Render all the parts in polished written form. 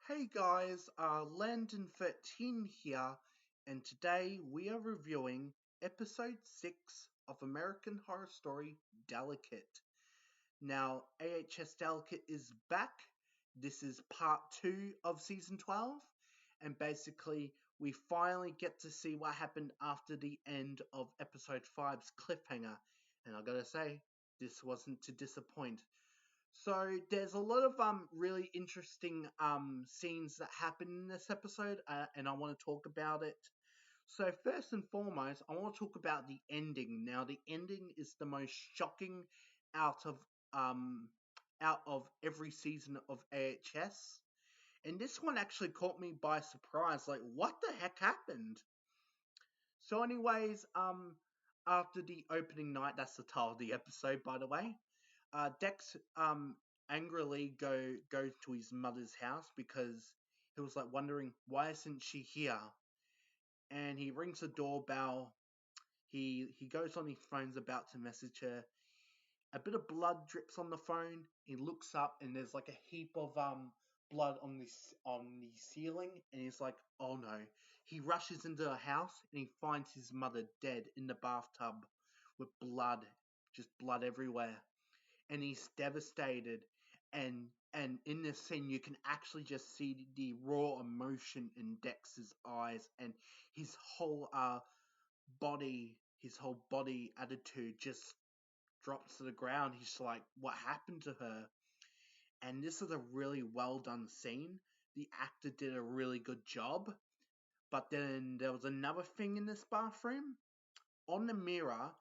Hey guys, Landon13 here, and today we are reviewing episode 6 of American Horror Story Delicate. Now, AHS Delicate is back. This is part 2 of season 12, and basically, we finally get to see what happened after the end of episode 5's cliffhanger. And I gotta say, this wasn't to disappoint. So there's a lot of really interesting scenes that happen in this episode, and I want to talk about it. So first and foremost, I want to talk about the ending. Now, the ending is the most shocking out of um out of every season of AHS, and this one actually caught me by surprise. Like, what the heck happened? So, anyways, after the opening night, that's the title of the episode, by the way. Dex angrily goes to his mother's house because he was like wondering why isn't she here, and he rings the doorbell. He goes on his phone's about to message her. A bit of blood drips on the phone. He looks up and there's like a heap of blood on the ceiling, and he's like, oh no. He rushes into the house and he finds his mother dead in the bathtub with blood, just blood everywhere, and he's devastated. And in this scene you can actually just see the raw emotion in Dex's eyes, and his whole body attitude just drops to the ground. He's like, what happened to her? And this is a really well done scene. The actor did a really good job. But then there was another thing in this bathroom. On the mirror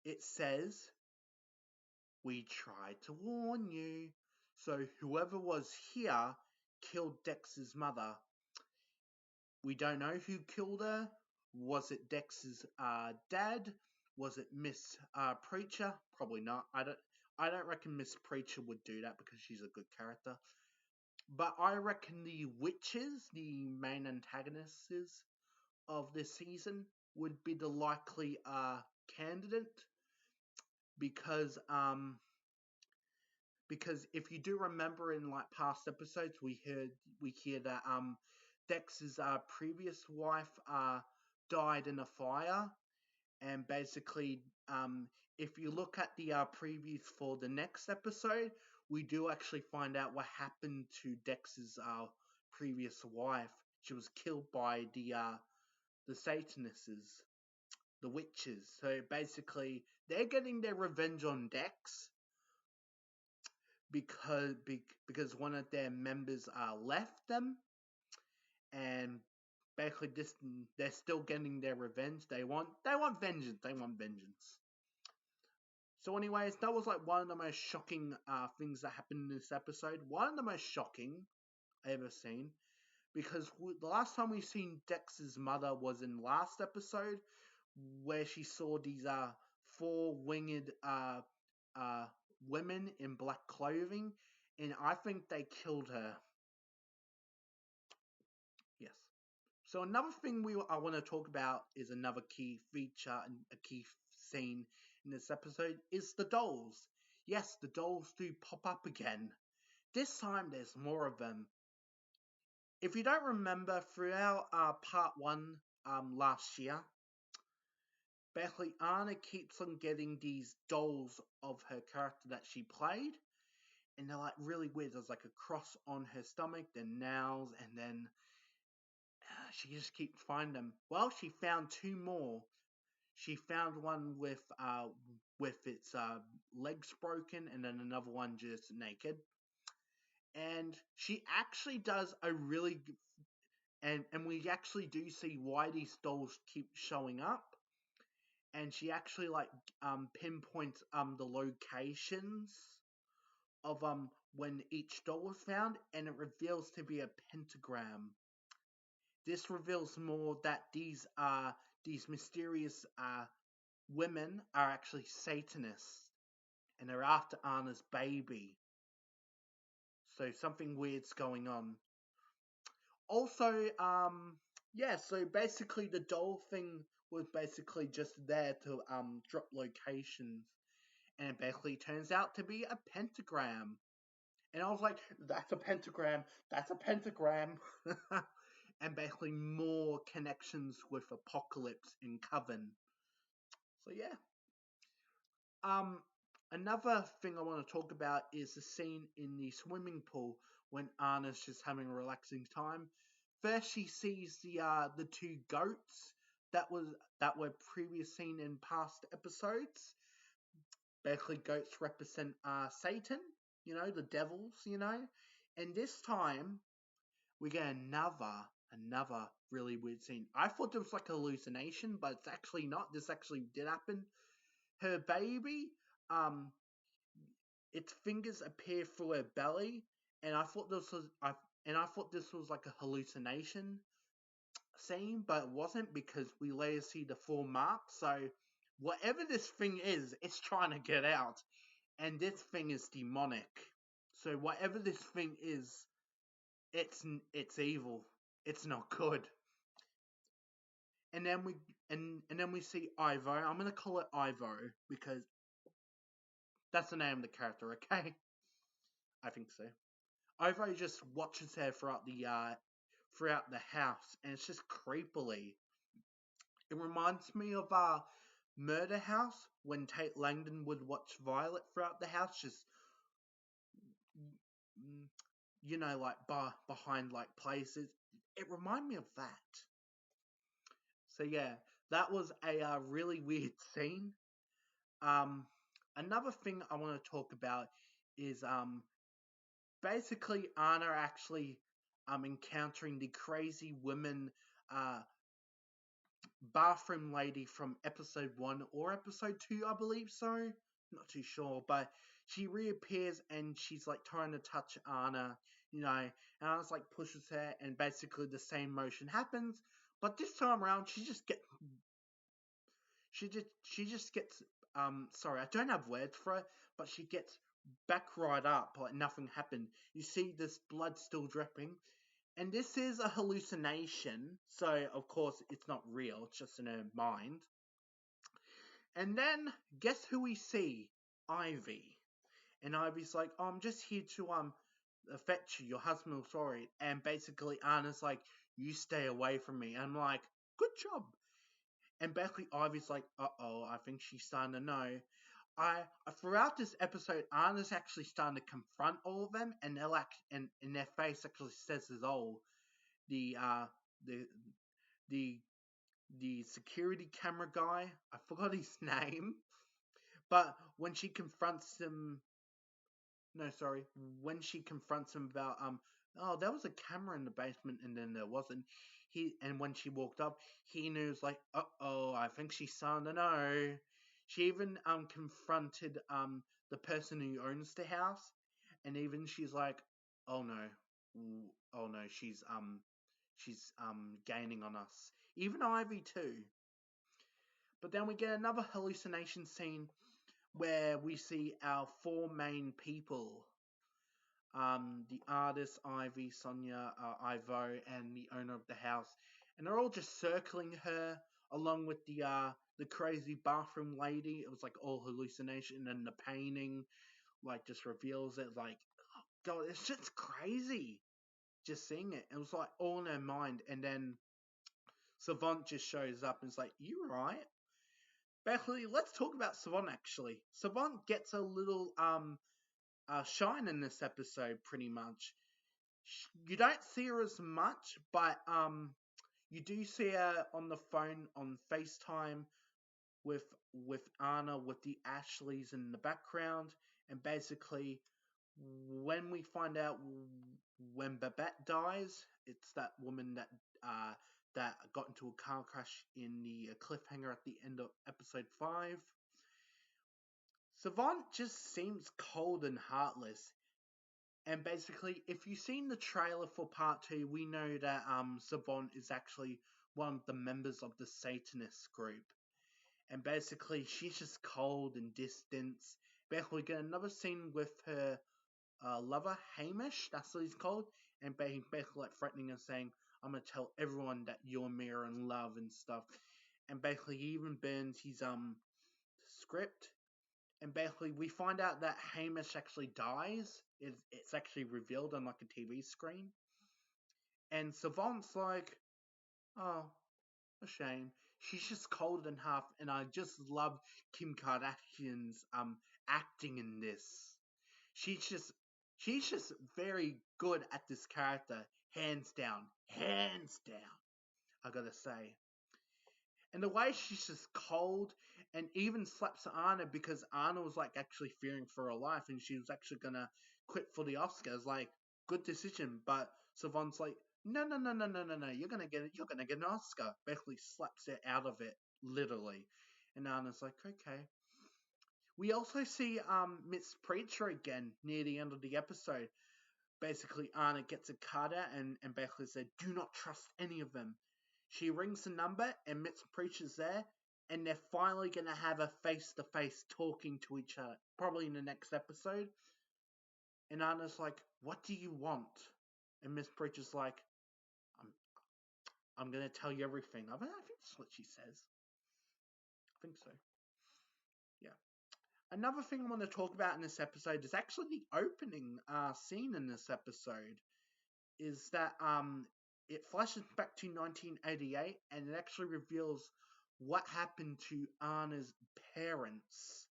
it says, we tried to warn you. So whoever was here killed Dex's mother. We don't know who killed her. Was it Dex's dad? Was it Miss Preacher? Probably not. I don't reckon Miss Preacher would do that because she's a good character. But I reckon the witches, the main antagonists of this season, would be the likely candidate because if you do remember in like past episodes, we hear that Dex's previous wife died in a fire, and basically if you look at the previews for the next episode, we do actually find out what happened to Dex's previous wife. She was killed by the Satanists, the witches. So basically, they're getting their revenge on Dex because one of their members left them, and basically this they're still getting their revenge. They want vengeance. They want vengeance. So, anyways, that was like one of the most shocking things that happened in this episode. One of the most shocking I ever seen, because the last time we seen Dex's mother was in last episode, where she saw these four winged uh, women in black clothing, and I think they killed her. Yes. So another thing I want to talk about is another key feature and a key scene in this episode is the dolls. Yes, the dolls do pop up again. This time there's more of them. If you don't remember, throughout part one last year, basically Anna keeps on getting these dolls of her character that she played, and they're like really weird. There's like a cross on her stomach, then nails, and then she just keeps finding them. Well, she found two more. She found one with its legs broken, and then another one just naked. And she actually does a really and we actually do see why these dolls keep showing up. And she actually like pinpoints the locations of when each doll was found, and it reveals to be a pentagram. This reveals more that these mysterious women are actually Satanists, and they're after Anna's baby. So something weird's going on. Also, yeah. So basically, the doll thing was basically just there to drop locations, and it basically turns out to be a pentagram. And I was like, that's a pentagram, that's a pentagram. And basically more connections with Apocalypse and Coven. So yeah. Um, Another thing I want to talk about is the scene in the swimming pool when Anna's just having a relaxing time. First, she sees the two goats that was that were previously seen in past episodes. Basically, goats represent Satan, the devils, And this time, we get another really weird scene. I thought it was like a hallucination, but it's actually not. This actually did happen. Her baby, um, its fingers appear through her belly, and I thought this was like a hallucination scene, but it wasn't because we later see the full mark. So whatever this thing is, it's trying to get out, and this thing is demonic. So whatever this thing is, it's evil. It's not good. And then we see Ivo. I'm gonna call it Ivo because that's the name of the character. Okay, I think so. Ivo just watches her throughout the house, and it's just creepily. It reminds me of Murder House when Tate Langdon would watch Violet throughout the house, just mm, like behind like places. It reminded me of that. So yeah, that was a really weird scene. Um, Another thing I want to talk about is basically Anna actually encountering the crazy women uh bathroom lady from episode 1 or episode 2, I believe so. Not too sure, but she reappears and she's like trying to touch Anna, and Anna's like pushes her, and basically the same motion happens. But this time around, she just gets sorry, I don't have words for it, but she gets back right up like nothing happened. You see this blood still dripping, and this is a hallucination, so of course it's not real, it's just in her mind. And then guess who we see? Ivy. And Ivy's like, oh, I'm just here to fetch you. Your husband was sorry. And basically Anna's like, you stay away from me. And I'm like, good job. And basically Ivy's like, uh-oh, I think she's starting to know. I Throughout this episode, Anna's actually starting to confront all of them, and they're like, and their face actually says it all. The the the the security camera guy, I forgot his name, but when she confronts him, no, sorry, when she confronts him about oh, there was a camera in the basement, and then there wasn't. And when she walked up, he knew, like, oh, I think she's starting to know. She even confronted the person who owns the house, and even she's like, oh no, oh no, she's gaining on us. Even Ivy too. But then we get another hallucination scene where we see our four main people, the artist, Ivy, Sonia, Ivo, and the owner of the house, and they're all just circling her along with the crazy bathroom lady. It was like all hallucination, and the painting like just reveals it. Like, oh God, it's just crazy. Just seeing it, it was like all in her mind, and then Savant just shows up and is like, "You right?" Basically, let's talk about Savant. Actually, Savant gets a little shine in this episode, pretty much. You don't see her as much, but you do see her on the phone on FaceTime with with Anna, with the Ashleys in the background, and basically when we find out when Babette dies, it's that woman that got into a car crash in the cliffhanger at the end of episode 5. Savant just seems cold and heartless. And basically, if you've seen the trailer for part 2, we know that Savant is actually one of the members of the Satanist group. And basically, she's just cold and distant. Basically, we get another scene with her lover, Hamish, that's what he's called, and basically like threatening and saying, I'm gonna tell everyone that you're me in love and stuff. And basically, he even burns his script, And basically, we find out that Hamish actually dies. It's actually revealed on like a TV screen. And Savant's like, oh, a shame. She's just cold in half, and I just love Kim Kardashian's acting in this. She's just she's just very good at this character, hands down, hands down. I gotta say. And the way she's just cold and even slaps Anna because Anna was like actually fearing for her life and she was actually gonna quit for the Oscars. Like, good decision, but Savant's like, no, no, no, no, no, no, no, you're gonna get an Oscar. Basically slaps her out of it, literally. And Anna's like, okay. We also see Miss Preacher again near the end of the episode. Basically, Anna gets a card out and basically said, do not trust any of them. She rings the number and Miss Preacher's there, and they're finally going to have a face-to-face talking to each other, probably in the next episode. And Anna's like, what do you want? And Miss Preacher's like, I'm, I'm going to tell you everything. I think that's what she says. I think so. Yeah. Another thing I want to talk about in this episode is actually the opening scene in this episode. Is that it flashes back to 1988 and it actually reveals what happened to Anna's parents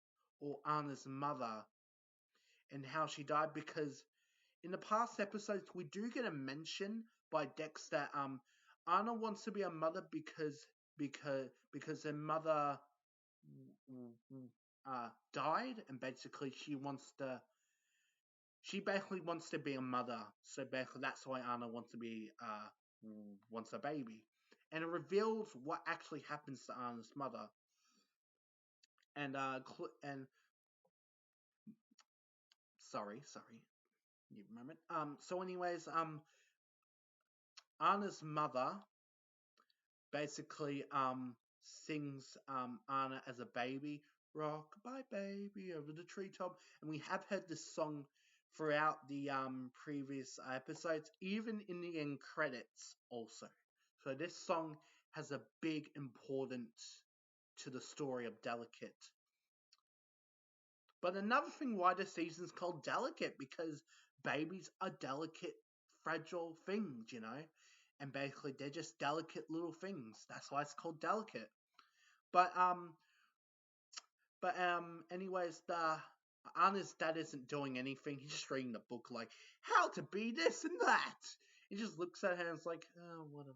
or Anna's mother and how she died, because in the past episodes we do get a mention by Dex that Anna wants to be a mother because her mother died, and basically she basically wants to be a mother, so basically that's why Anna wants a baby, and it reveals what actually happens to Anna's mother, and sorry, you moment. So anyways, Anna's mother basically sings Anna as a baby, rock bye baby over the treetop, and we have heard this song throughout the previous episodes, even in the end credits also. So this song has a big importance to the story of Delicate. But another thing why the season's called Delicate, because babies are delicate, fragile things, you know? And basically they're just delicate little things. That's why it's called Delicate. But anyways, the Anna's dad isn't doing anything. He's just reading the book like how to be this and that. He just looks at her and is like, oh, whatever.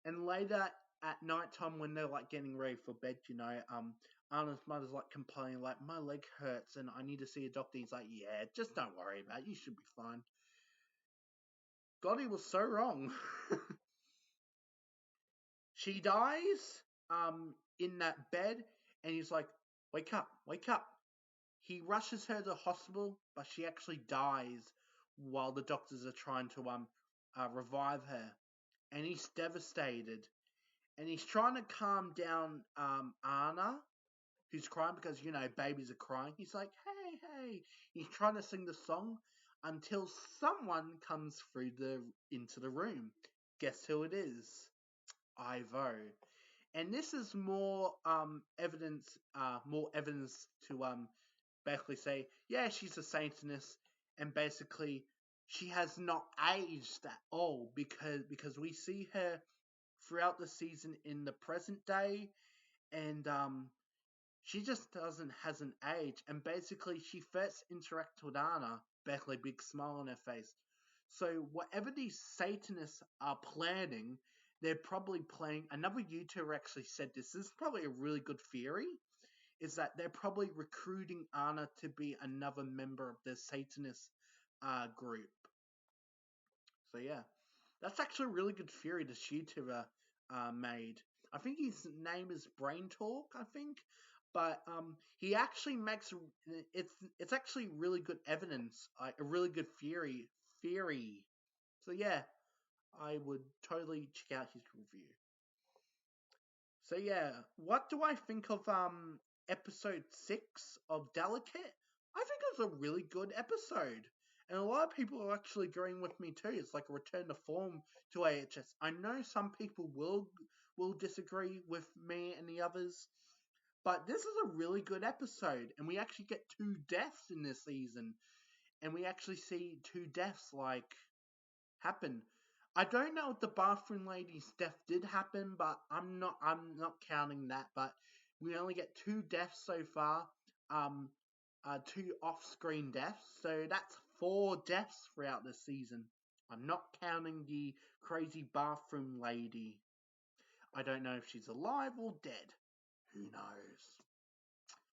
And later at night time when they're like getting ready for bed, you know, Anna's mother's like complaining like my leg hurts and I need to see a doctor. He's like, yeah, just don't worry about it. You should be fine. God, he was so wrong. She dies in that bed and he's like, wake up, wake up. He rushes her to the hospital, but she actually dies while the doctors are trying to revive her. And he's devastated. And he's trying to calm down Anna, who's crying because, you know, babies are crying. He's like, hey, hey. He's trying to sing the song until someone comes through into the room. Guess who it is? Ivo. And this is more evidence to basically say, yeah, she's a Satanist, and basically she has not aged at all because we see her throughout the season in the present day, and she just hasn't aged. And basically, she first interacts with Anna, basically big smile on her face. So whatever these Satanists are planning, they're probably planning. Another YouTuber actually said this is probably a really good theory. Is that they're probably recruiting Anna to be another member of the Satanist group. So yeah, that's actually a really good theory this YouTuber made. I think his name is Brain Talk, I think. But he actually makes it's actually really good evidence, a really good theory. So yeah, I would totally check out his review. So yeah, what do I think of episode 6 of Delicate? I think it was a really good episode. And a lot of people are actually agreeing with me too. It's like a return to form to AHS. I know some people will disagree with me and the others, But this is a really good episode, and we actually get 2 deaths in this season, and we actually see 2 deaths happen. I don't know if the bathroom lady's death did happen, but I'm not counting that. But we only get 2 deaths so far. 2 off-screen deaths, so that's 4 deaths throughout the season. I'm not counting the crazy bathroom lady. I don't know if she's alive or dead. Who knows?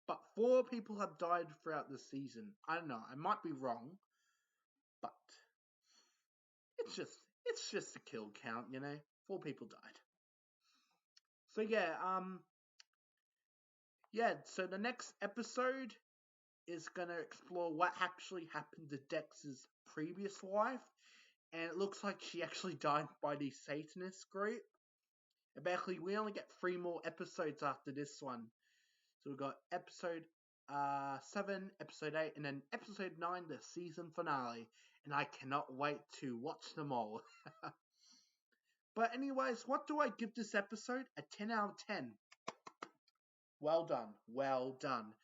But 4 people have died throughout the season. I don't know. I might be wrong, but it's just a kill count, 4 people died. So so the next episode is gonna explore what actually happened to Dex's previous wife, and it looks like she actually died by the Satanist group. And basically, we only get 3 more episodes after this one. So we've got episode 7, episode 8, and then episode 9, the season finale. And I cannot wait to watch them all. But anyways, what do I give this episode? A 10 out of 10. Well done. Well done.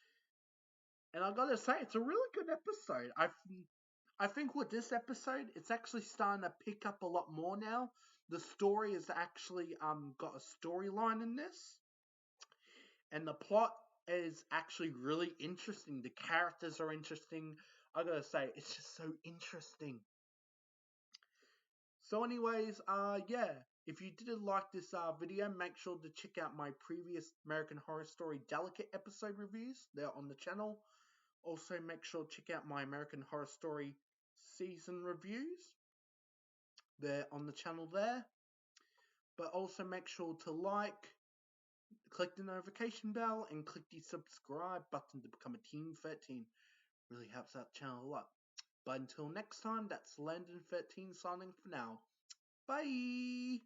And I gotta say, it's a really good episode. I think with this episode, it's actually starting to pick up a lot more now. The story has actually got a storyline in this. And the plot is actually really interesting. The characters are interesting. I gotta say, it's just so interesting. So anyways, if you did like this video, make sure to check out my previous American Horror Story Delicate episode reviews. They're on the channel. Also, make sure to check out my American Horror Story season reviews. They're on the channel there. But also make sure to like, click the notification bell, and click the subscribe button to become a Team 13. Really helps out the channel a lot. But until next time, that's Landon13 signing for now. Bye!